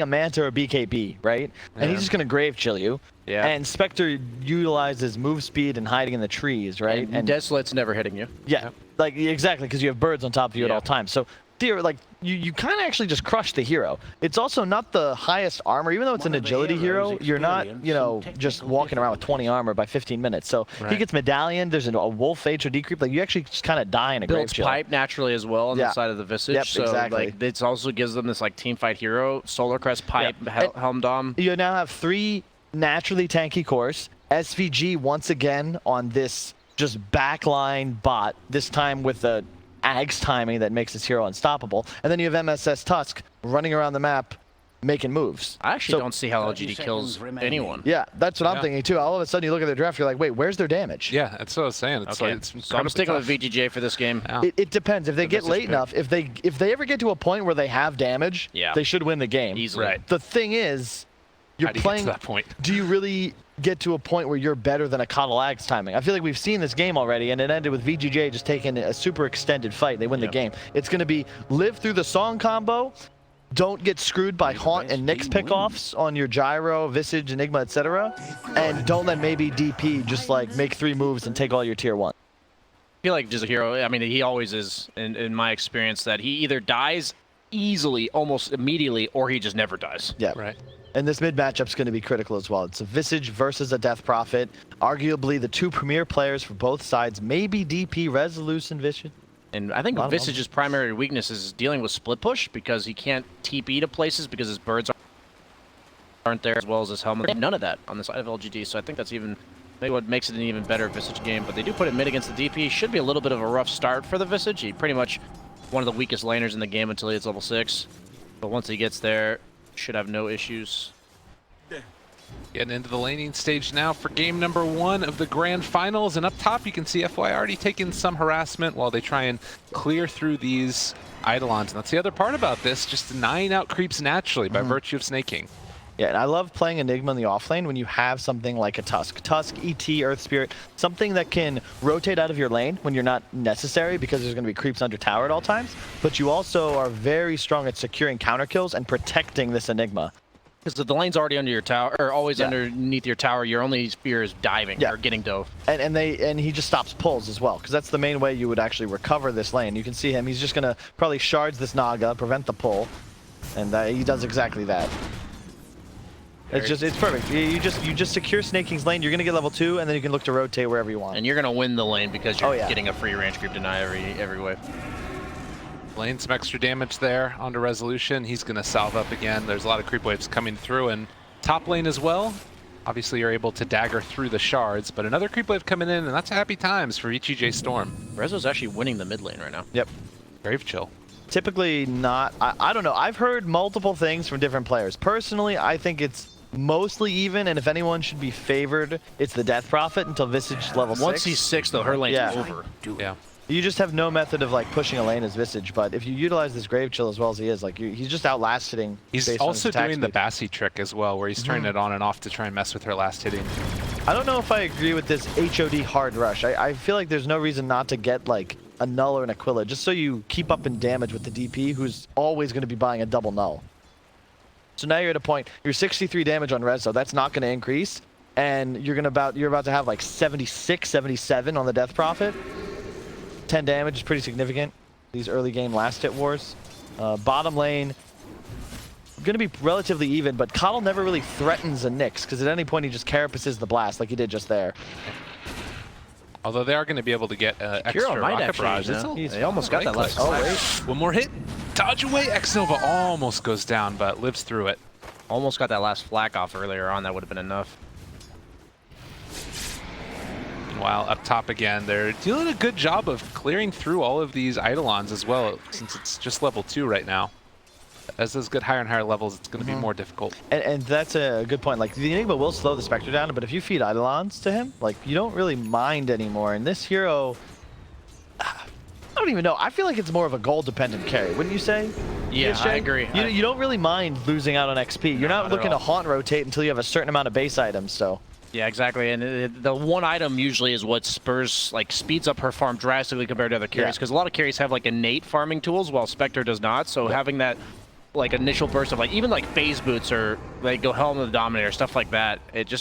a Manta or BKB, right? And he's just going to Grave Chill you. Yeah. And Spectre utilizes move speed and hiding in the trees, right? And Desolate's never hitting you. Yeah, like exactly, because you have birds on top of you at all times. So, like, you kind of actually just crush the hero. It's also not the highest armor, even though it's an agility hero. You're not, you know, just walking around with 20 armor by 15 minutes. So he gets Medallion. There's a Wolf HOD creep. Like, you actually just kind of die in a Grave Chill. Builds pipe naturally as well on the side of the Visage. Yep, so exactly. like it also gives them this like team fight hero, Solar Crest pipe, Helm Dom. You now have 3 naturally tanky cores. SVG once again on this just backline bot, this time with the Ag's timing that makes this hero unstoppable. And then you have MSS Tusk running around the map making moves. I actually don't see how LGD kills anyone. Yeah, that's what I'm thinking too. All of a sudden you look at their draft, you're like, wait, where's their damage? Yeah, that's what I was saying. It's like, it's so I'm sticking with VGJ for this game. Yeah. It depends. If they get late enough, if they ever get to a point where they have damage, they should win the game. Easily. Right. The thing is, you're How do you playing. get to that point? Do you really get to a point where you're better than a Coddle Ag's timing? I feel like we've seen this game already, and it ended with VGJ just taking a super extended fight. They win the game. It's going to be live through the song combo. Don't get screwed by Haunt and Nyx pickoffs on your Gyro, Visage, Enigma, etc. And don't let maybe DP just like make 3 moves and take all your tier 1. I feel like just a hero, I mean, he always is, in my experience, that he either dies easily, almost immediately, or he just never dies. Yeah. Right. And this mid matchup's going to be critical as well. It's a Visage versus a Death Prophet. Arguably the 2 premier players for both sides. Maybe DP, Resolute, and Visage. And I think Visage's primary weakness is dealing with split push because he can't TP to places because his birds aren't there, as well as his helmet. None of that on the side of LGD, so I think that's even maybe what makes it an even better Visage game. But they do put it mid against the DP. Should be a little bit of a rough start for the Visage. He pretty much one of the weakest laners in the game until he hits level 6. But once he gets there, should have no issues. Getting into the laning stage now for game number 1 of the grand finals. And up top, you can see FY already taking some harassment while they try and clear through these Eidolons. And that's the other part about this, just denying out creeps naturally by virtue of snaking. Yeah, and I love playing Enigma in the offlane when you have something like a Tusk. Tusk, ET, Earth Spirit, something that can rotate out of your lane when you're not necessary because there's going to be creeps under tower at all times. But you also are very strong at securing counter kills and protecting this Enigma. Because if the lane's already under your tower, or always underneath your tower, your only spear is diving or getting dove. And he just stops pulls as well, because that's the main way you would actually recover this lane. You can see him; he's just gonna probably shards this Naga, prevent the pull, and he does exactly that. It's perfect. You just secure Snaking's lane. You're gonna get level 2, and then you can look to rotate wherever you want. And you're gonna win the lane because you're getting a free range creep deny every wave. Laying some extra damage there onto Resolution. He's going to salve up again. There's a lot of creep waves coming through, and top lane as well. Obviously, you're able to dagger through the shards, but another creep wave coming in, and that's happy times for VGJ Storm. Rezo's actually winning the mid lane right now. Yep. Grave Chill. Typically not. I don't know. I've heard multiple things from different players. Personally, I think it's mostly even, and if anyone should be favored, it's the Death Prophet until Visage level 6. Once he's 6, though, her lane's over. Yeah. You just have no method of like pushing a lane as Visage, but if you utilize this Grave Chill as well as he is, like he's just outlasting. He's also doing the Bassi trick as well, where he's turning it on and off to try and mess with her last hitting. I don't know if I agree with this HOD hard rush. I feel like there's no reason not to get like a Null or an Aquila, just so you keep up in damage with the DP, who's always going to be buying a double Null. So now you're at a point, you're 63 damage on Rezo, that's not going to increase, and you're about to have like 76, 77 on the Death Prophet. 10 damage is pretty significant. These early game last hit wars. Bottom lane, going to be relatively even, but Coddle never really threatens a Nyx, because at any point he just carapaces the blast like he did just there. Although they are going to be able to get extra rocket barrages. They almost got that last. Oh, wait. One more hit. Dodge away. X-Nova almost goes down, but lives through it. Almost got that last flak off earlier on. That would have been enough. While up top again, they're doing a good job of clearing through all of these Eidolons as well, since it's just level 2 right now. As those get higher and higher levels, it's going to be more difficult. And that's a good point. Like, the Enigma will slow the Spectre down, but if you feed Eidolons to him, like, you don't really mind anymore. And this hero, I don't even know. I feel like it's more of a goal-dependent carry, wouldn't you say? Yeah, I agree. You don't really mind losing out on XP. You're not looking to Haunt rotate until you have a certain amount of base items, so... Yeah, exactly. And the one item usually is what spurs, like, speeds up her farm drastically compared to other carries, because a lot of carries have, like, innate farming tools, while Spectre does not. So having that like initial burst of like even like phase boots or like go Helm of the Dominator, stuff like that. It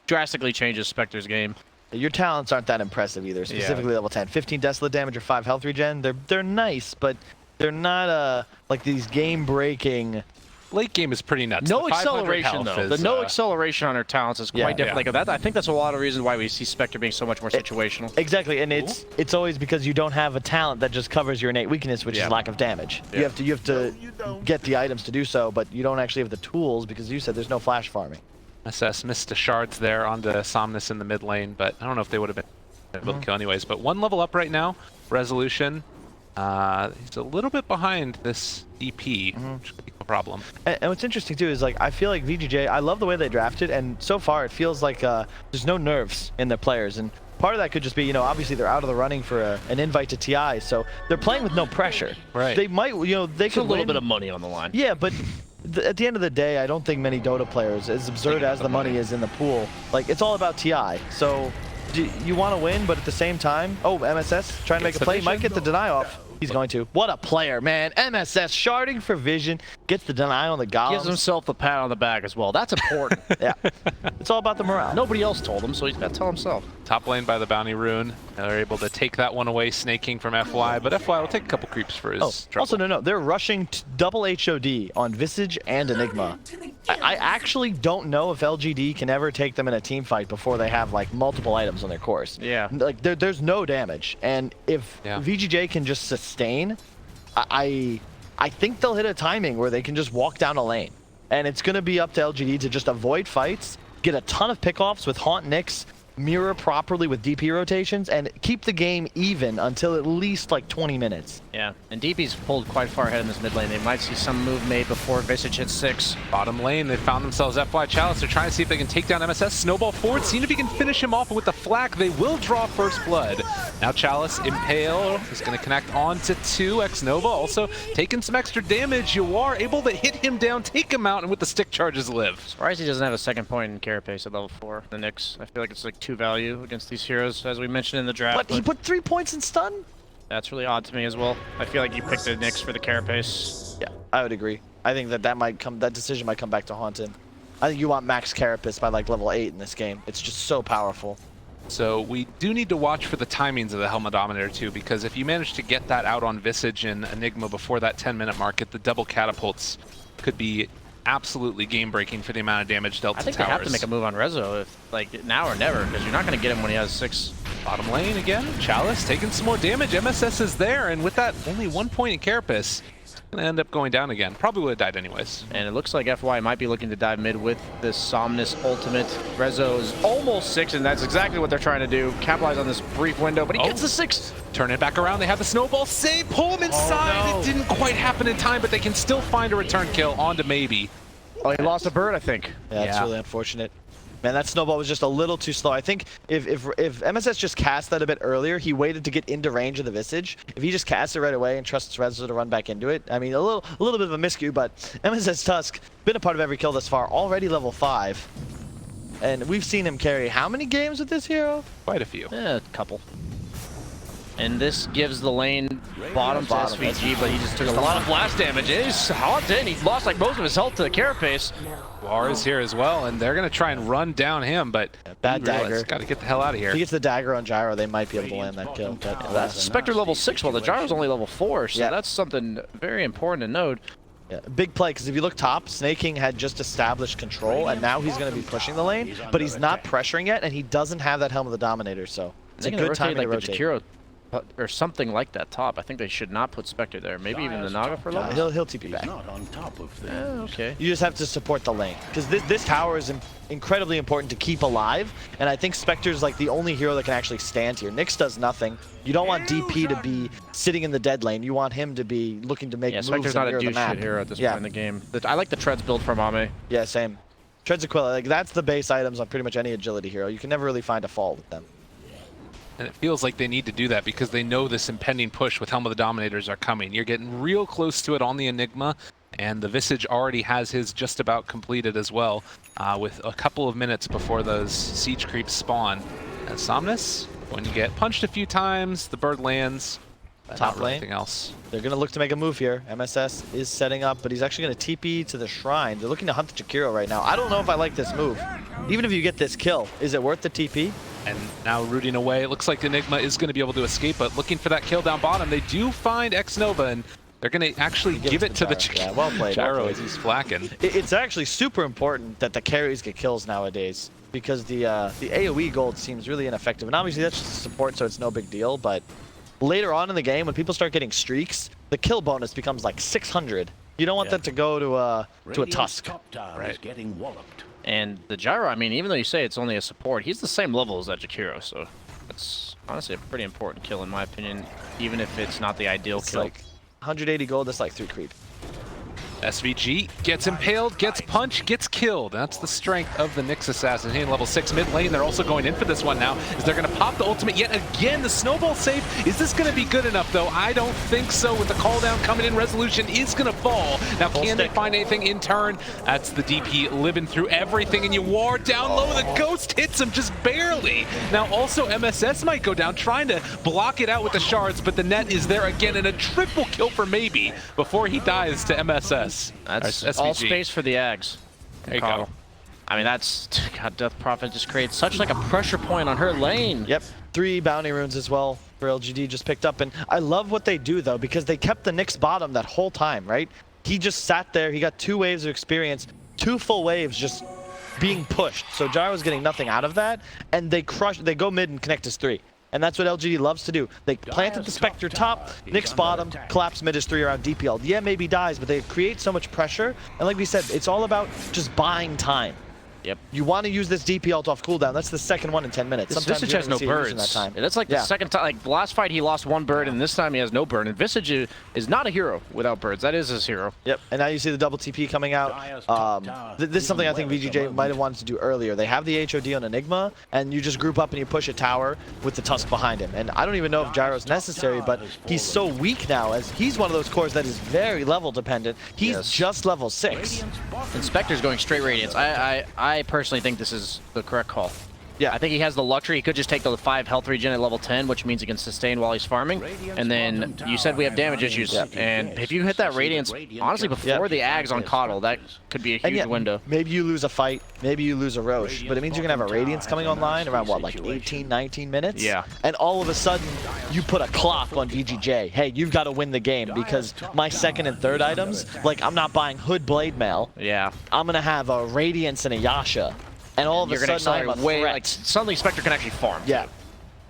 drastically changes Spectre's game. Your talents aren't that impressive either, specifically level 10. 15 desolate damage or 5 health regen. They're nice, but they're not like these game-breaking. Late game is pretty nuts. No acceleration though. The no acceleration on her talents is quite different. Like that, I think that's a lot of reasons why we see Spectre being so much more situational. Exactly, and it's always because you don't have a talent that just covers your innate weakness, which is lack of damage. You have to get the items to do so, but you don't actually have the tools because you said there's no flash farming. SS missed the shards there onto Somnus in the mid lane, but I don't know if they would have been able to kill anyways. But one level up right now, Resolution. He's a little bit behind this DP, which could be a problem. And what's interesting too is like I feel like VGJ, I love the way they drafted, and so far it feels like there's no nerfs in their players, and part of that could just be, you know, obviously they're out of the running for an invite to TI, so they're playing with no pressure. Right. They might, you know, they could a little bit of money on the line. Yeah, but at the end of the day, I don't think many Dota players, as absurd as the money is in the pool, like it's all about TI. So you want to win, but at the same time, MSS trying to make a play, might get the deny off. He's going to. What a player, man. MSS sharding for vision, gets the deny on the golems. Gives himself a pat on the back as well. That's important. Yeah. It's all about the morale. Nobody else told him, so he's got to tell himself. Top lane by the Bounty Rune. They're able to take that one away, snaking from FY, but FY will take a couple creeps for his trouble. Also, no. They're rushing double HOD on Visage and Enigma. I actually don't know if LGD can ever take them in a team fight before they have like multiple items on their course. Yeah. Like there's no damage, and if VGJ can just sustain, I think they'll hit a timing where they can just walk down a lane, and it's gonna be up to LGD to just avoid fights, get a ton of pickoffs with Haunt Nyx, mirror properly with DP rotations, and keep the game even until at least like 20 minutes. Yeah, and DP's pulled quite far ahead in this mid lane. They might see some move made before Visage hits 6. Bottom lane, they found themselves FY Chalice. They're trying to see if they can take down MSS. Snowball forward, seeing if he can finish him off, and with the flak, they will draw first blood. Now Chalice, Impale, is going to connect on to 2. X-Nova also taking some extra damage. You are able to hit him down, take him out, and with the stick charges live. Surprised he doesn't have a second point in carapace at level 4. The Nyx, I feel like it's like 2 value against these heroes, as we mentioned in the draft. But he put 3 points in stun? That's really odd to me as well. I feel like you picked the Nyx for the carapace. Yeah, I would agree. I think that decision might come back to haunt him. I think you want max carapace by like level 8 in this game. It's just so powerful. So we do need to watch for the timings of the Helm of Dominator too, because if you manage to get that out on Visage and Enigma before that 10-minute mark, the double catapults could be absolutely game-breaking for the amount of damage dealt to towers. I think they have to make a move on Rezo, if like now or never, because you're not going to get him when he has 6. Bottom lane again, Chalice taking some more damage. MSS is there, and with that only 1 point in carapace, it's going to end up going down again. Probably would have died anyways. And it looks like FY might be looking to dive mid with this Somnus ultimate. Rezo is almost 6, and that's exactly what they're trying to do. Capitalize on this brief window, but he gets the 6. Turn it back around. They have the snowball save. Pull him inside. No. It didn't quite happen in time, but they can still find a return kill onto Maybe. Oh, he lost a bird, I think. Yeah, it's really unfortunate. Man, that snowball was just a little too slow. I think if MSS just cast that a bit earlier, he waited to get into range of the Visage. If he just casts it right away and trusts Rezo to run back into it, I mean, a little bit of a miscue, but MSS Tusk, been a part of every kill thus far, already level 5. And we've seen him carry how many games with this hero? Quite a few. A couple. And this gives the lane bottom to SVG, but he just took a lot of blast damage. He's hot in. He lost like most of his health to the carapace. War is here as well, and they're going to try and run down him, but bad dagger. Got to get the hell out of here. If he gets the dagger on Gyro, they might be able to land that kill. That's Spectre level 6, while the Gyro's only level 4, so that's something very important to note. Yeah, big play, because if you look top, Snaking had just established control, and now he's going to be pushing the lane, but he's not pressuring yet, and he doesn't have that Helm of the Dominator, so it's a good time to rotate. Jakiro or something like that top. I think they should not put Spectre there. Maybe even the Naga for level. He'll TP back. Okay. You just have to support the lane, because this tower is incredibly important to keep alive, and I think Spectre's like the only hero that can actually stand here. Nyx does nothing. You don't want DP to be sitting in the dead lane. You want him to be looking to make moves. Spectre's not a douche shit hero at this point in the game. I like the treads build from Ame. Yeah, same. Treads Aquila, like that's the base items on pretty much any agility hero. You can never really find a fault with them. And it feels like they need to do that because they know this impending push with Helm of the Dominators are coming. You're getting real close to it on the Enigma, and the Visage already has his just about completed as well, with a couple of minutes before those siege creeps spawn. And Somnus, when you get punched a few times, the bird lands. Top lane. Anything else? They're going to look to make a move here. MSS is setting up, but he's actually going to TP to the shrine. They're looking to hunt the Jakiro right now. I don't know if I like this move. Even if you get this kill, is it worth the TP? And now rooting away. It looks like Enigma is going to be able to escape, but looking for that kill down bottom. They do find X-Nova, and they're going to actually give it to the Yeah, well played. Gyro as he's flacking. It's actually super important that the carries get kills nowadays, because the AoE gold seems really ineffective. And obviously that's just support, so it's no big deal, but later on in the game, when people start getting streaks, the kill bonus becomes like 600. You don't want that to go to a Tusk. Right. Getting walloped. And the Gyro, I mean, even though you say it's only a support, he's the same level as that Jakiro, so it's honestly a pretty important kill in my opinion, even if it's not the ideal It's kill. like 180 gold, that's like 3 creep. SVG gets impaled, gets punched, gets killed. That's the strength of the Nyx Assassin. Hey, level 6 mid lane, they're also going in for this one now, as they're going to pop the ultimate yet again. The snowball save, is this going to be good enough though? I don't think so. With the call down coming in, resolution is going to fall. Now, can they find anything in turn? That's the DP living through everything, and you ward down low. The ghost hits him just barely. Now, also MSS might go down, trying to block it out with the shards, but the net is there again, and a triple kill for Maybe before he dies to MSS. That's SVG. all space for the Ags. There you go. I mean, that's, God, Death Prophet just creates such like a pressure point on her lane. Yep, 3 bounty runes as well for LGD just picked up. And I love what they do though, because they kept the Nyx bottom that whole time, right? He just sat there, he got 2 waves of experience, 2 full waves just being pushed. So Gyro's getting nothing out of that, and they go mid and connect as 3. And that's what LGD loves to do. They planted the Spectre top, Nyx bottom, collapse mid is 3 around DPL. Yeah, maybe dies, but they create so much pressure. And like we said, it's all about just buying time. Yep. You want to use this DP ult off cooldown. That's the second one in 10 minutes. This Sometimes Visage you has don't no even see him using birds. that time. That's like the second time. Like last fight, he lost 1 bird, and this time he has no bird. And Visage is not a hero without birds. That is his hero. Yep, and now you see the double TP coming out. This is something I think VGJ might have wanted to do earlier. They have the HOD on Enigma, and you just group up and you push a tower with the Tusk behind him. And I don't even know if Gyro's necessary, but he's so weak now, as he's one of those cores that is very level dependent. He's just level 6. And Spectre's going straight Radiance. I personally think this is the correct call. Yeah, I think he has the luxury. He could just take the 5 health regen at level 10, which means he can sustain while he's farming. And then you said we have damage issues. And if you hit that Radiance, honestly, before the Ags on Coddle, that could be a huge window. Maybe you lose a fight, maybe you lose a Roche, but it means you're going to have a Radiance coming online around, what, like 18, 19 minutes? Yeah. And all of a sudden, you put a clock on VGJ. Hey, you've got to win the game, because my second and third items, like I'm not buying Hood Blade Mail. Yeah. I'm going to have a Radiance and a Yasha. And all of a sudden, I'm a threat. Like, suddenly Spectre can actually farm. Yeah,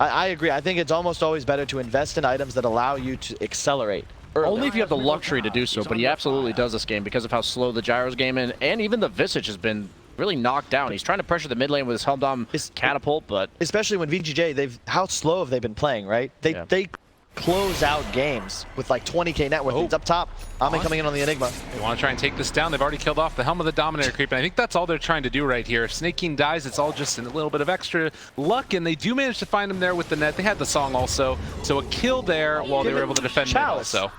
I agree. I think it's almost always better to invest in items that allow you to accelerate early. Only if you have the luxury to do so, but he absolutely does this game because of how slow the Gyro's game and even the Visage has been really knocked down. He's trying to pressure the mid lane with his Helmdom catapult, but... Especially when VGJ, how slow have they been playing, right? They close out games with like 20k net worth. It's up top. Ame coming in on the Enigma. They want to try and take this down. They've already killed off the Helm of the Dominator creep, and I think that's all they're trying to do right here. If Snake King dies, it's all just a little bit of extra luck, and they do manage to find him there with the net. They had the song also, so a kill there while they were able to defend mid also.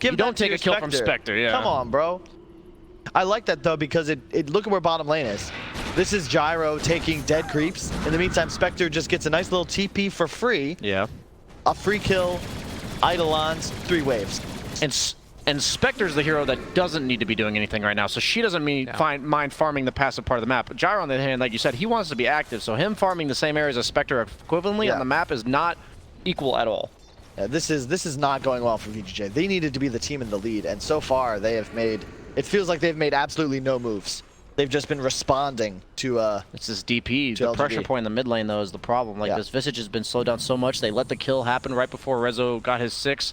You don't take a kill from Spectre, yeah. Come on, bro. I like that though, because look at where bottom lane is. This is Gyro taking dead creeps. In the meantime, Spectre just gets a nice little TP for free. Yeah. A free kill, Eidolons, 3 waves. And Spectre's the hero that doesn't need to be doing anything right now, so she doesn't mind farming the passive part of the map. Gyro, on the other hand, like you said, he wants to be active, so him farming the same areas as Spectre equivalently on the map is not equal at all. Yeah, this is not going well for VGJ. They needed to be the team in the lead, and so far they have made, it feels like they've made absolutely no moves. They've just been responding to it's this DP. The pressure point in the mid lane though is the problem. Like this Visage has been slowed down so much. They let the kill happen right before Rezo got his 6,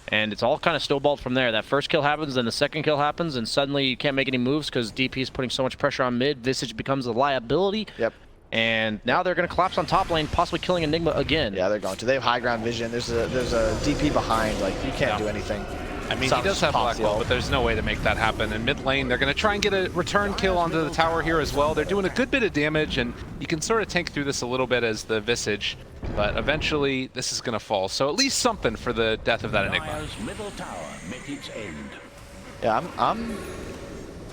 and it's all kind of snowballed from there. That first kill happens, then the second kill happens, and suddenly you can't make any moves because DP is putting so much pressure on mid. Visage becomes a liability. Yep. And now they're going to collapse on top lane, possibly killing Enigma again. Yeah, they're going to. They have high ground vision. There's a DP behind. Like you can't do anything. I mean, he does have Black Hole, but there's no way to make that happen. In mid lane, they're going to try and get a return kill onto the tower here as well. They're doing a good bit of damage, and you can sort of tank through this a little bit as the Visage, but eventually this is going to fall. So at least something for the death of that Enigma. Middle tower met its end. Yeah, I'm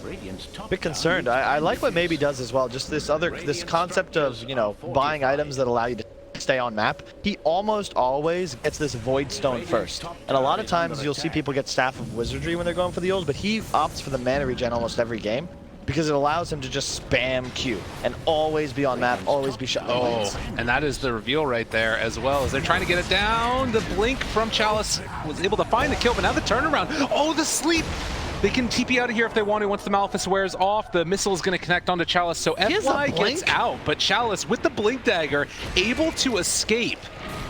a bit concerned. I like what Maybe does as well. Just this concept of, you know, buying items that allow you to stay on map, he almost always gets this Void Stone first. And a lot of times you'll see people get Staff of Wizardry when they're going for the ults, but he opts for the mana regen almost every game because it allows him to just spam Q and always be on map, always be shot. Oh, and that is the reveal right there as well as they're trying to get it down. The blink from Chalice was able to find the kill, but now the turnaround. Oh, the sleep. They can TP out of here if they want to. Once the Malefice wears off, the missile is going to connect onto Chalice, so FY gets out, but Chalice with the Blink Dagger able to escape.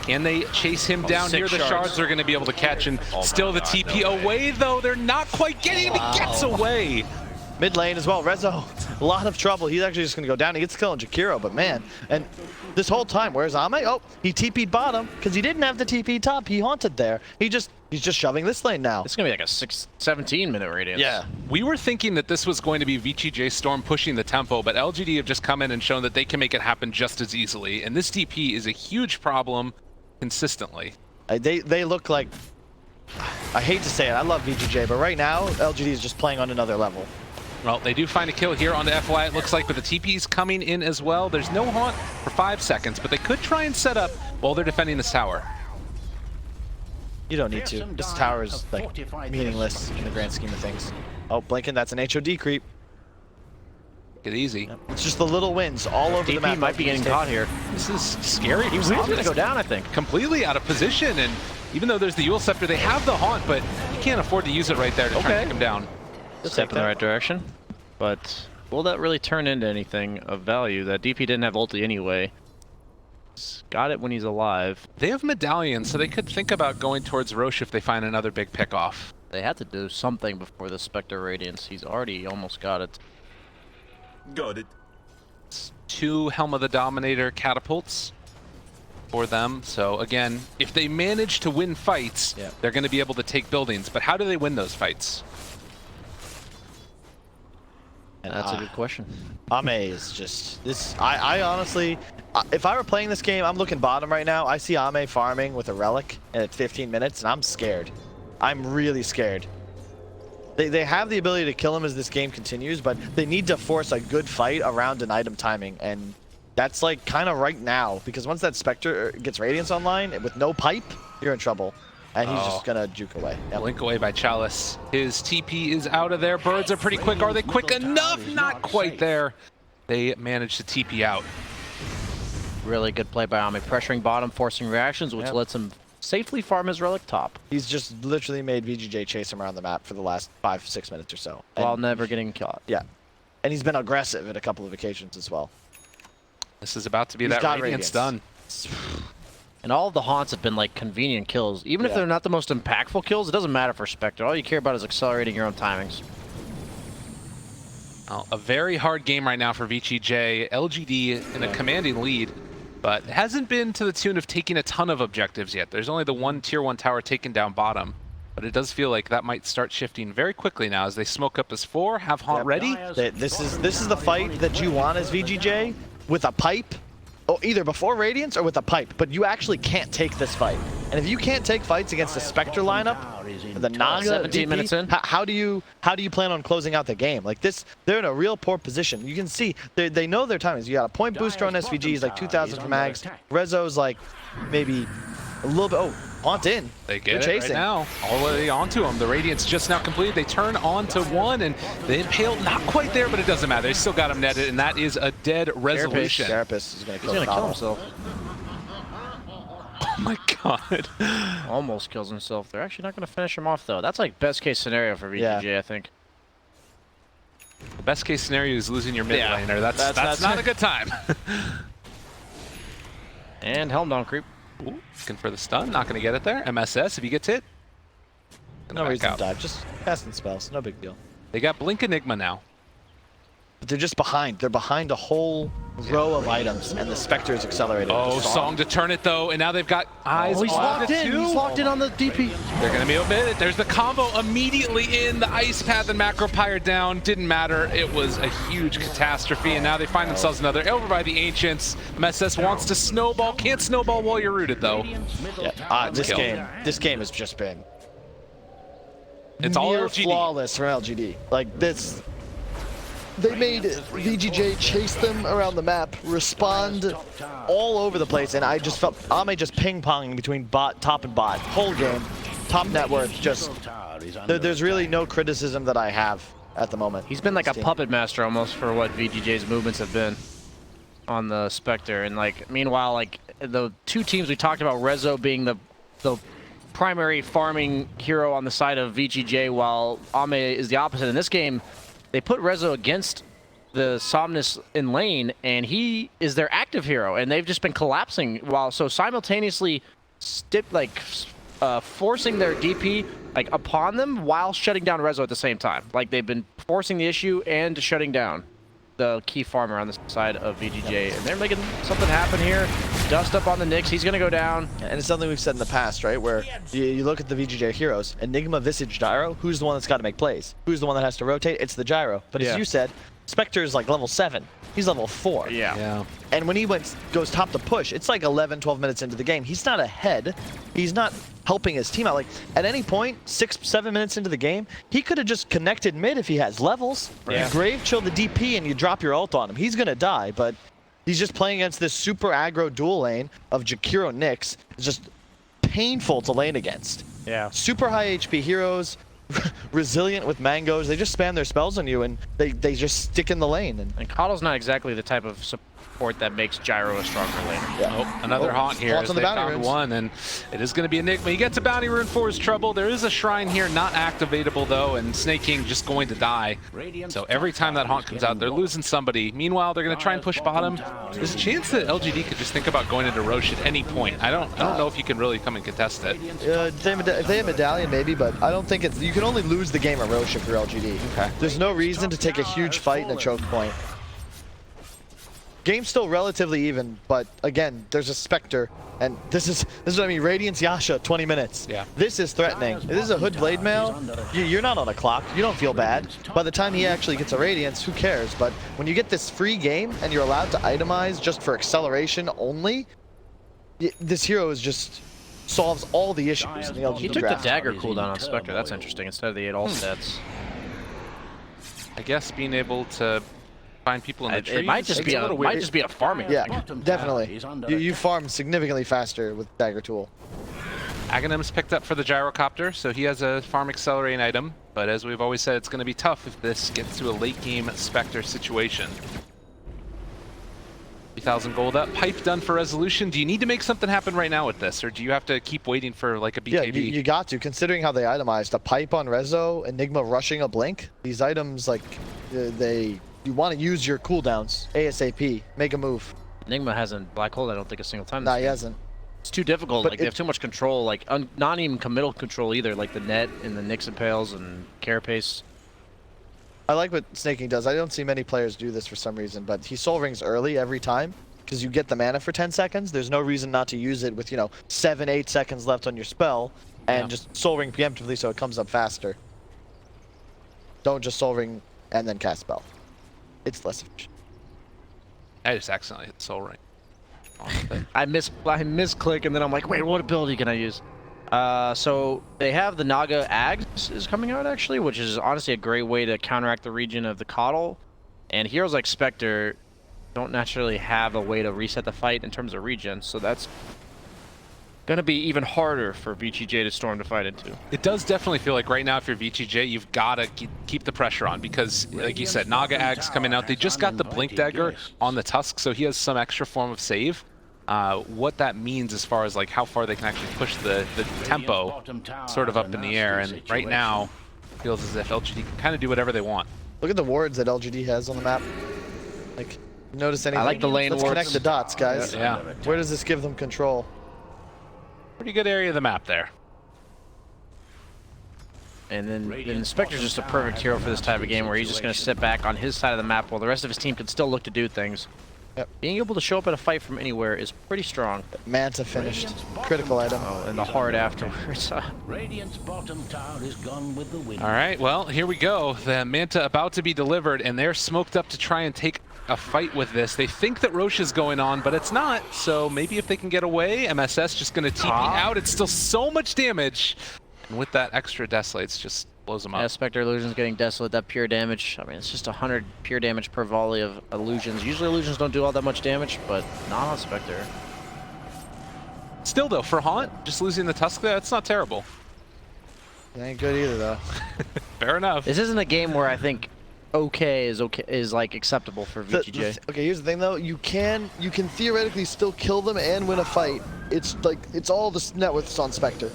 Can they chase him down here? The shards are going to be able to catch, and still the TP away, though. They're not quite getting him. He gets away. Mid lane as well. Rezo, a lot of trouble. He's actually just going to go down. He gets killed on Jakiro, but man, and this whole time, where's Ame? Oh, he TP'd bottom because he didn't have the TP top. He haunted there. He's just shoving this lane now. It's going to be like a 17-minute radiance. Yeah. We were thinking that this was going to be VGJ Storm pushing the tempo, but LGD have just come in and shown that they can make it happen just as easily, and this DP is a huge problem consistently. They look like, I hate to say it, I love VGJ, but right now, LGD is just playing on another level. Well, they do find a kill here on the FY, it looks like, but the TP's coming in as well. There's no haunt for 5 seconds, but they could try and set up while they're defending this tower. You don't need to. This tower is like meaningless in the grand scheme of things. Oh, blinking, that's an HOD creep. Get easy. Yep. It's just the little wins all over the map. DP might be getting caught here. This is scary. He's going to go down, I think. Completely out of position, and even though there's the Yule Scepter, they have the haunt, but you can't afford to use it right there to try and take him down. Step in the right direction, but will that really turn into anything of value? That DP didn't have ulti anyway. He's got it when he's alive. They have medallions, so they could think about going towards Roche if they find another big pick-off. They had to do something before the Spectre Radiance. He's already almost got it. Got it. 2 Helm of the Dominator catapults for them. So again, if they manage to win fights, they're going to be able to take buildings. But how do they win those fights? And that's a good question. Ame is just this. I honestly, if I were playing this game, I'm looking bottom right now. I see Ame farming with a relic at 15 minutes, and I'm scared. I'm really scared. They have the ability to kill him as this game continues, but they need to force a good fight around an item timing, and that's like kind of right now, because once that Spectre gets Radiance online with no pipe, you're in trouble. And he's just gonna juke away. Yep. Blink away by Chalice. His TP is out of there. Birds are pretty quick. Are they quick enough? Not quite there. They managed to TP out. Really good play by Ame, pressuring bottom, forcing reactions, which lets him safely farm his relic top. He's just literally made VGJ chase him around the map for the last 5-6 minutes or so. While never getting caught. Yeah. And he's been aggressive at a couple of occasions as well. This is about to be that Radiance done. And all of the haunts have been like convenient kills. Even if they're not the most impactful kills, it doesn't matter for Spectre. All you care about is accelerating your own timings. Well, a very hard game right now for VGJ. LGD in a commanding lead, but it hasn't been to the tune of taking a ton of objectives yet. There's only the one tier 1 tower taken down bottom, but it does feel like that might start shifting very quickly now as they smoke up as 4, have haunt ready. This is the fight that you want as VGJ with a pipe. Oh, either before Radiance or with a pipe, but you actually can't take this fight. And if you can't take fights against the Spectre lineup, the Naga, 17 minutes in, how do you plan on closing out the game? Like this, they're in a real poor position. You can see they know their timings. You got a point booster on SVGs, like 2,000 for mags. Rezo's like maybe a little bit. Oh, haunt in. They get They're it chasing. right now. All the way onto him. The Radiance just now completed. They turn on to 1, and the Impale not quite there, but it doesn't matter. They still got him netted, and that is a dead resolution. Carapace is going to kill himself. Oh my god. Almost kills himself. They're actually not going to finish him off, though. That's like best case scenario for VGJ, I think. The best case scenario is losing your mid laner. That's not a good time. And Helm down creep. Ooh, looking for the stun, not going to get it there. MSS, if he gets hit. No reason to dive, just casting spells, no big deal. They got Blink Enigma now. But they're just behind. They're behind a whole row of items, and the Spectre is accelerated. Oh, Song to turn it though, and now they've got eyes on he's locked in. He's locked in on the DP. They're going to be omitted. There's the combo immediately in. The Ice Path and Macro Pyre down. Didn't matter. It was a huge catastrophe, and now they find themselves another over by the Ancients. MSS wants to snowball. Can't snowball while you're rooted though. Yeah. This game has just been it's all near LGD. flawless for LGD. Like this They made VGJ chase them around the map, respond all over the place, and I just felt Ame just ping-ponging between top and bot. Whole game, top net worth, just... There's really no criticism that I have at the moment. He's been like a puppet master almost for what VGJ's movements have been on the Spectre. And like, meanwhile, like the two teams we talked about, Rezo being the primary farming hero on the side of VGJ, while Ame is the opposite. In this game, they put Rezo against the Somnus in lane, and he is their active hero, and they've just been collapsing while so simultaneously forcing their DP like upon them while shutting down Rezo at the same time. Like they've been forcing the issue and shutting down the key farmer on the side of VGJ, and they're making something happen here. Dust up on the Nyx, he's gonna go down. And it's something we've said in the past, right? Where you look at the VGJ heroes, Enigma, Visage, Gyro, who's the one that's got to make plays? Who's the one that has to rotate? It's the Gyro. But as you said, Spectre is like level 7. He's level 4. Yeah. And when he goes top to push, it's like 11, 12 minutes into the game. He's not ahead. He's not helping his team out. Like at any point, 6, 7 minutes into the game, he could have just connected mid if he has levels. Yeah. You grave chill the DP and you drop your ult on him. He's gonna die, but he's just playing against this super aggro dual lane of Jakiro Nyx. It's just painful to lane against. Yeah. Super high HP heroes, resilient with mangoes. They just spam their spells on you and they just stick in the lane. And Coddle's not exactly the type of support that makes Gyro a stronger laner. Yeah. Oh, another haunt here Haunts as on the they bounty found runes. one, and it is going to be Enigma. He gets a bounty rune for his trouble. There is a shrine here, not activatable though, and Snake King just going to die. So every time that haunt comes out, they're losing somebody. Meanwhile, they're going to try and push bottom. There's a chance that LGD could just think about going into Roche at any point. I don't know if you can really come and contest it. If they have Medallion, maybe, but I don't think it's... You can only lose the game at Roche if you're LGD. Okay. There's no reason to take a huge fight in a choke point. Game's still relatively even, but again, there's a Spectre, and this is what I mean. Radiance Yasha, 20 minutes. Yeah. This is threatening. If this is a Hood Blade Mail, you're not on a clock. You don't feel bad. By the time he actually gets a Radiance, who cares? But when you get this free game and you're allowed to itemize just for acceleration only, this hero is just solves all the issues in the LGD He took the draft. dagger cooldown on Spectre. That's interesting. Instead of the 8 ult stats. I guess being able to find people in the trees. It might just be a farming. Yeah, thing. definitely. You farm significantly faster with Dagger Tool. Aghanim's picked up for the gyrocopter, so he has a farm accelerating item. But as we've always said, it's going to be tough if this gets to a late game Spectre situation. 3,000 gold up. Pipe done for resolution. Do you need to make something happen right now with this, or do you have to keep waiting for like a BKB? Yeah, you got to, considering how they itemized. A pipe on Rezo, Enigma rushing a blink. These items, like, you want to use your cooldowns ASAP. Make a move. Enigma hasn't black hole, I don't think, a single time. Nah, he hasn't. It's too difficult. But Like they have too much control. Like not even committal control either. Like the net and the Nyx Impales and Carapace. I like what Snake King does. I don't see many players do this for some reason, but he soul rings early every time because you get the mana for 10 seconds. There's no reason not to use it with, 7, 8 seconds left on your spell and just soul ring preemptively so it comes up faster. Don't just soul ring and then cast spell. It's less efficient. I just accidentally hit soul ring. I misclick and then I'm like, wait, what ability can I use? So they have the Naga Ags is coming out actually, which is honestly a great way to counteract the region of the Coddle. And heroes like Spectre don't naturally have a way to reset the fight in terms of regen, so that's gonna be even harder for VGJ to storm to fight into. It does definitely feel like right now if you're VGJ, you've got to keep the pressure on because, like you said, Naga Ag's coming out. They just got the Blink Dagger on the Tusk, so he has some extra form of save. What that means as far as like how far they can actually push the tempo sort of up in the air, and right now feels as if LGD can kind of do whatever they want. Look at the wards that LGD has on the map. Like, notice anything? I like the lane Let's wards. connect the dots, guys. Yeah. Where does this give them control? Pretty good area of the map there. And then Spectre's just a perfect hero for this type of game where he's just going to sit back on his side of the map while the rest of his team can still look to do things. Yep. Being able to show up at a fight from anywhere is pretty strong. Manta finished. Critical item. Oh, and the hard afterwards. Radiant's bottom tower is gone with the wind. All right, well, here we go. The Manta about to be delivered, and they're smoked up to try and take a fight with this. They think that Roche is going on, but it's not. So maybe if they can get away, MSS just going to TP out. It's still so much damage. And with that extra Death Slate's just Blows him Yeah, up. Spectre Illusion's getting desolate. That pure damage. I mean, it's just 100 pure damage per volley of illusions. Usually illusions don't do all that much damage, but not on Spectre. Still though, for Haunt, just losing the Tusk there, that's not terrible. It ain't good either, though. Fair enough. This isn't a game where I think okay is like acceptable for VGJ. Okay, here's the thing though. You can theoretically still kill them and win a fight. It's like it's all the net worths on Spectre.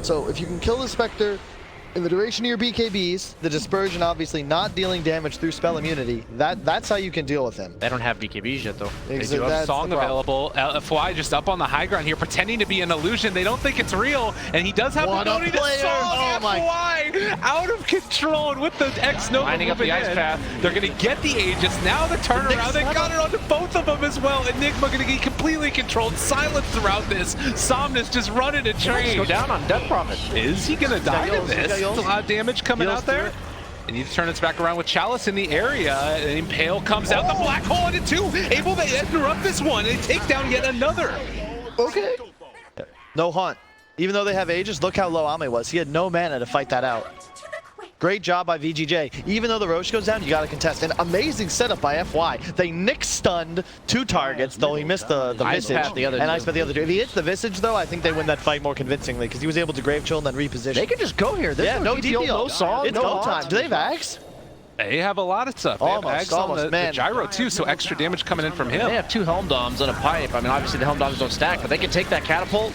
So if you can kill the Spectre in the duration of your BKBs, the dispersion obviously not dealing damage through spell immunity, that's how you can deal with him. They don't have BKBs yet though. They do have Song available. FY just up on the high ground here, pretending to be an illusion. They don't think it's real, and he does have the ability to Song. Oh FY out of control, and with the X Nova Lining up the ice path. they're going to get the Aegis. Now the turnaround, they got it onto both of them as well. Enigma going to get completely controlled, silence throughout this. Somnus just running a train. Go down on Death Prophet. Is he going to die to this? A lot of damage coming Heals out there. And you turn this back around with Chalice in the area. And Impale comes out, the black hole into two, able to interrupt this one and take down yet another. Okay. No Haunt. Even though they have Aegis, look how low Ame was. He had no mana to fight that out. Great job by VGJ. Even though the Roche goes down, you got to contest. An amazing setup by FY. They Nick stunned 2 targets, though he missed the Ice Visage. Path the other and two. Ice Path the other 2. If he hits the Visage, though, I think they win that fight more convincingly because he was able to Grave Chill and then reposition. They could just go here. There's yeah, no DPO, DPO. no Song, It's no go Haunt. time. Do they have Axe? They have a lot of stuff. They have Almost, Ags on the man. gyro too, so extra damage coming in from him. They have 2 Helm Doms and a pipe. I mean, obviously the Helm Doms don't stack, but they can take that catapult.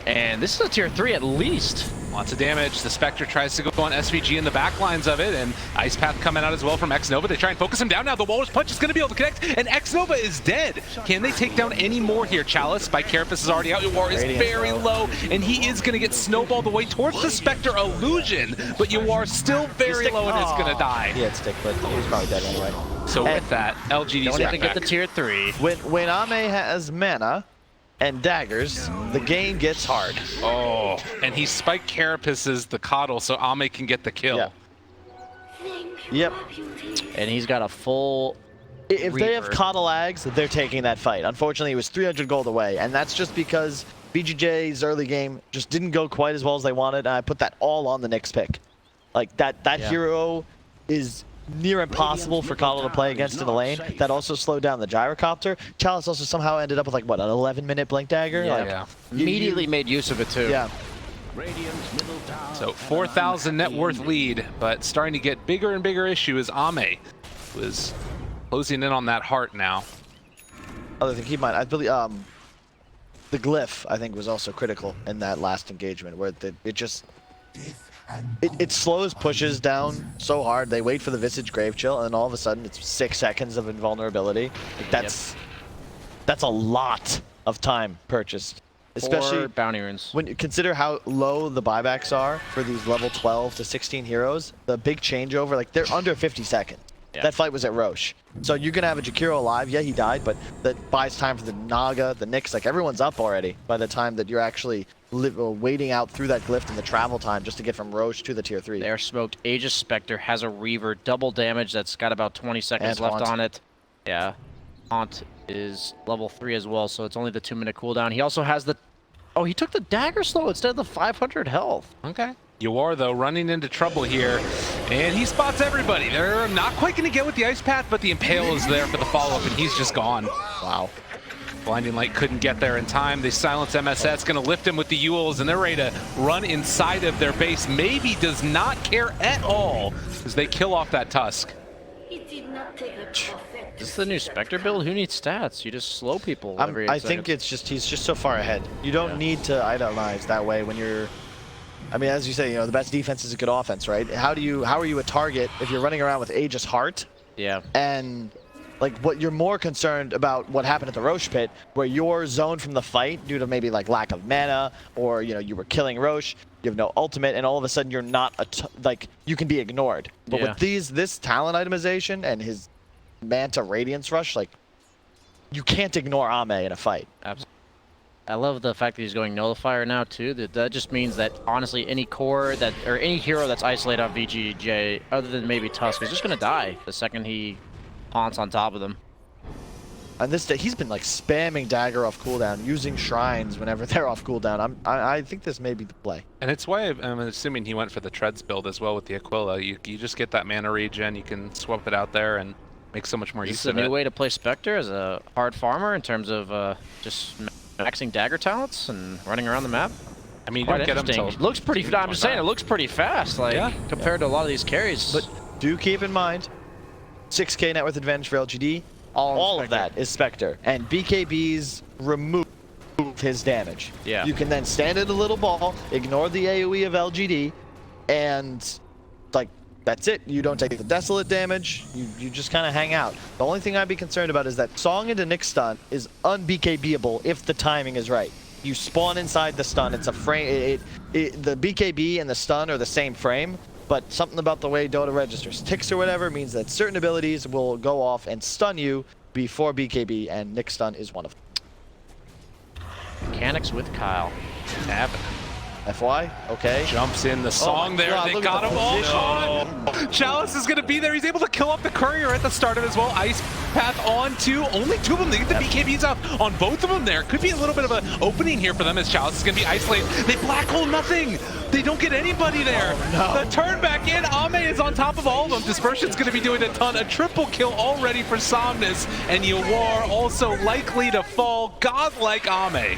And this is a tier 3 at least. Lots of damage. The Spectre tries to go on SVG in the back lines of it, and Ice Path coming out as well from X Nova. They try and focus him down now. The Walrus Punch is going to be able to connect, and X Nova is dead. Can they take down any more here? Chalice by Carapace is already out. Yawar is very low, and he is going to get snowballed away towards the Spectre Illusion, but Yawar still very low and is going to die. He had stick, but he was probably dead anyway. So with that, LGD's Don't back. even get the tier 3. When Ame has mana and daggers, the game gets hard. Oh, and he spiked Carapace's the coddle so Ame can get the kill. Yeah. Yep. And he's got a full If they have Reaver. Coddle Ags, they're taking that fight. Unfortunately, it was 300 gold away, and that's just because VGJ's early game just didn't go quite as well as they wanted, and I put that all on the Nyx pick. Like, that Yeah. hero is near impossible for Coddle to play against in the lane. That also slowed down the Gyrocopter. Chalice also somehow ended up with, like, what, an 11-minute Blink Dagger? Yeah. Like, Yeah. Immediately made use of it too. yeah. Radiant's middle tower So has 4,000 net been worth lead, but starting to get bigger and bigger issue as Ame was closing in on that heart now. Other thing, keep in mind, I believe the glyph I think was also critical in that last engagement, where it just it slows pushes down so hard. They wait for the Visage Grave Chill, and then all of a sudden it's 6 seconds of invulnerability. Like, that's a lot of time purchased, especially 4 bounty runes. when you consider how low the buybacks are for these level 12 to 16 heroes. The big changeover, like, they're under 50 seconds. Yeah. That fight was at Roche. So you're going to have a Jakiro alive. Yeah, he died, but that buys time for the Naga, the Nyx. Like, everyone's up already by the time that you're actually waiting out through that glyph and the travel time just to get from Roche to the tier 3. They're smoked. Aegis Spectre has a Reaver, double damage that's got about 20 seconds And left Haunt. on it. Yeah. Haunt is level 3 as well, so it's only the 2-minute cooldown. He also has the... Oh, he took the dagger slow instead of the 500 health. Okay. Yawar, though, running into trouble here, and he spots everybody. They're not quite going to get with the Ice Path, but the Impale is there for the follow-up, and he's just gone. Wow. Blinding Light couldn't get there in time. They silence MSS, going to lift him with the Yules, and they're ready to run inside of their base. Maybe does not care at all as they kill off that Tusk. It did not take the prophet. Is this the new Spectre build? Who needs stats? You just slow people every 8 I think seconds. it's just he's just so far ahead. You don't need to idolize that way when you're... I mean, as you say, you know, the best defense is a good offense, right? How are you a target if you're running around with Aegis Heart? Yeah. And like, what you're more concerned about what happened at the Roche pit, where you're zoned from the fight due to maybe like lack of mana, or, you know, you were killing Roche, you have no ultimate, and all of a sudden you're not like, you can be ignored. But Yeah. with this talent itemization and his Manta Radiance Rush, like, you can't ignore Ame in a fight. Absolutely. I love the fact that he's going Nullifier now too. That just means that honestly any core that or any hero that's isolated on VGJ, other than maybe Tusk, is just gonna die the second he haunts on top of them. And he's been like spamming dagger off cooldown, using shrines whenever they're off cooldown. I think this may be the play. And it's why I'm assuming he went for the treads build as well with the Aquila. You just get that mana regen, you can swap it out there and make so much more Is use this of a it. new way to play Spectre as a hard farmer in terms of just maxing dagger talents and running around the map? I mean, you Quite don't get them interesting. till It looks pretty. I'm just saying, it looks pretty fast, like Yeah. compared to a lot of these carries. But do keep in mind, 6k net worth advantage for LGD. All of that is Spectre, and BKB's remove his damage. Yeah. You can then stand in a little ball, ignore the AoE of LGD, and like that's it. You don't take the desolate damage. You just kind of hang out. The only thing I'd be concerned about is that Song into Nick stun is un-BKBable if the timing is right. You spawn inside the stun. It's a frame. The BKB and the stun are the same frame. But something about the way Dota registers ticks or whatever means that certain abilities will go off and stun you before BKB, and Nick stun is one of them. Mechanics with Kyle. happening. FY, okay. Jumps in the song my there. God, They look at got the him all position. on. Chalice is going to be there. He's able to kill off the courier at the start of it as well. Ice Path on two. Only two of them. They get the BKBs out on both of them there. Could be a little bit of an opening here for them as Chalice is going to be isolated. They black hole nothing. They don't get anybody there. no. The turn back in. Ame is on top of all of them. Dispersion's going to be doing a ton. A triple kill already for Somnus. And Yawar also likely to fall. Godlike Ame.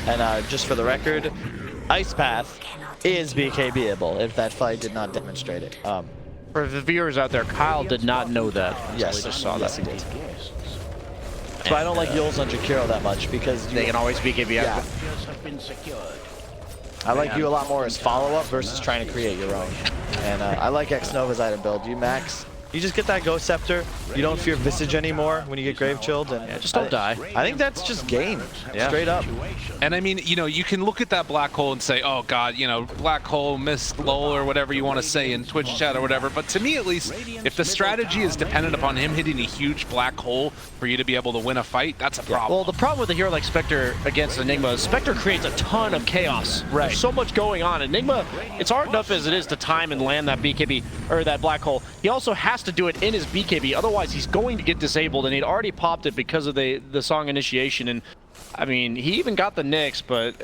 And just for the record, Ice Path is BKBable if that fight did not demonstrate it. For the viewers out there, Kyle did not know that until Yes, he just saw yes, that. he did. So I don't like Yules on Jakiro that much because They can always BKB yeah, out. Have been secured. I like you a lot more as follow-up versus trying to create your own. And I like X-Nova's item build. You max, you just get that Ghost Scepter. You don't fear Visage anymore when you get Grave Chilled. And Yeah, just don't die. I think that's just game, Yeah. straight up. And I mean, you know, you can look at that black hole and say, oh God, you know, black hole, mist, lol, or whatever you want to say in Twitch chat or whatever. But to me, at least, if the strategy is dependent upon him hitting a huge black hole for you to be able to win a fight, that's a problem. Well, the problem with a hero like Spectre against Enigma is Spectre creates a ton of chaos. Right. There's so much going on. Enigma, it's hard enough as it is to time and land that BKB, or that black hole. He also has to do it in his BKB, otherwise he's going to get disabled, and he'd already popped it because of the song initiation. And I mean, he even got the Nyx, but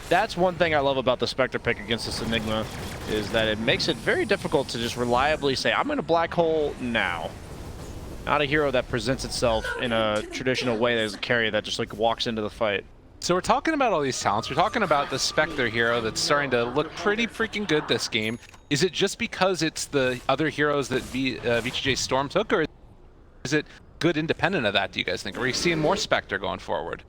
that's one thing I love about the Spectre pick against this Enigma, is that it makes it very difficult to just reliably say, I'm in a black hole now. Not a hero that presents itself in a traditional way as a carry that just like walks into the fight. So we're talking about all these talents. We're talking about the Spectre hero that's starting to look pretty freaking good this game. Is it just because it's the other heroes that VGJ Storm took, or is it good independent of that, do you guys think? Are we seeing more Spectre going forward?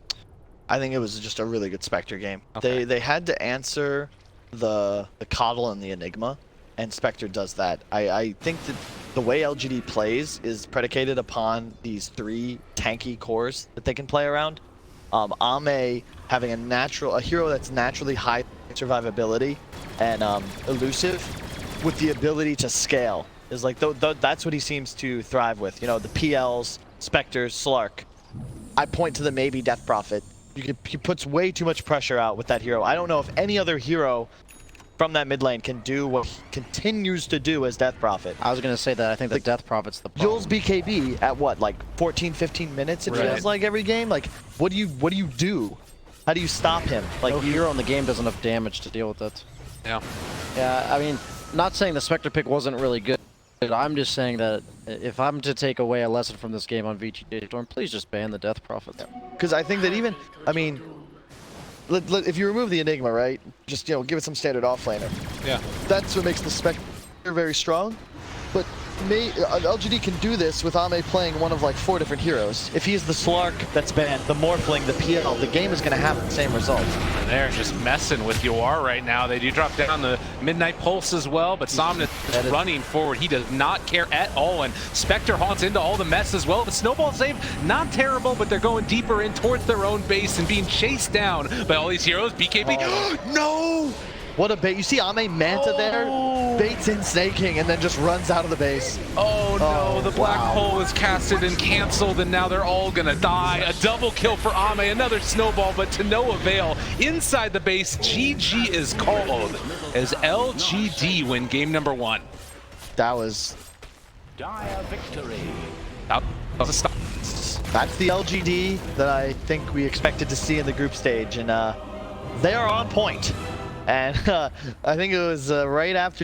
I think it was just a really good Spectre game. Okay. They had to answer the Coddle and the Enigma, and Spectre does that. I think that the way LGD plays is predicated upon these three tanky cores that they can play around. Ame having a hero that's naturally high survivability and elusive with the ability to scale is like that's what he seems to thrive with. You know, the PLs, Spectres, Slark. I point to the maybe Death Prophet. He puts way too much pressure out with that hero. I don't know if any other hero from that mid lane can do what he continues to do as Death Prophet. I was going to say that I think the Death Prophet's the problem. Yules BKB at what, like 14, 15 minutes it feels like every game? Like, what do you do? How do you stop him? Like, No hero in the game does enough damage to deal with that. Yeah. Yeah, I mean, not saying the Spectre pick wasn't really good. I'm just saying that if I'm to take away a lesson from this game on VGJ Storm, please just ban the Death Prophet. because I think that even, I mean, if you remove the Enigma, right? Just, you know, give it some standard offlaner. Yeah. That's what makes the Spectre very strong. But LGD can do this with Ame playing one of like 4 different heroes. If he's the Slark that's banned, the Morphling, the PL, the game is going to have the same result. And they're just messing with Yawar right now. They do drop down the Midnight Pulse as well, but Somnus is running forward. He does not care at all, and Spectre haunts into all the mess as well. The snowball save, not terrible, but they're going deeper in towards their own base and being chased down by all these heroes. BKB, no! What a bait. You see Ame Manta there? Baits in Snaking and then just runs out of the base. Oh no, the black hole is casted and canceled, and now they're all gonna die. A double kill for Ame, another snowball, but to no avail. Inside the base, GG is called as LGD win game number 1. That was... Dire victory. That was a stop. That's the LGD that I think we expected to see in the group stage, and they are on point. And I think it was right after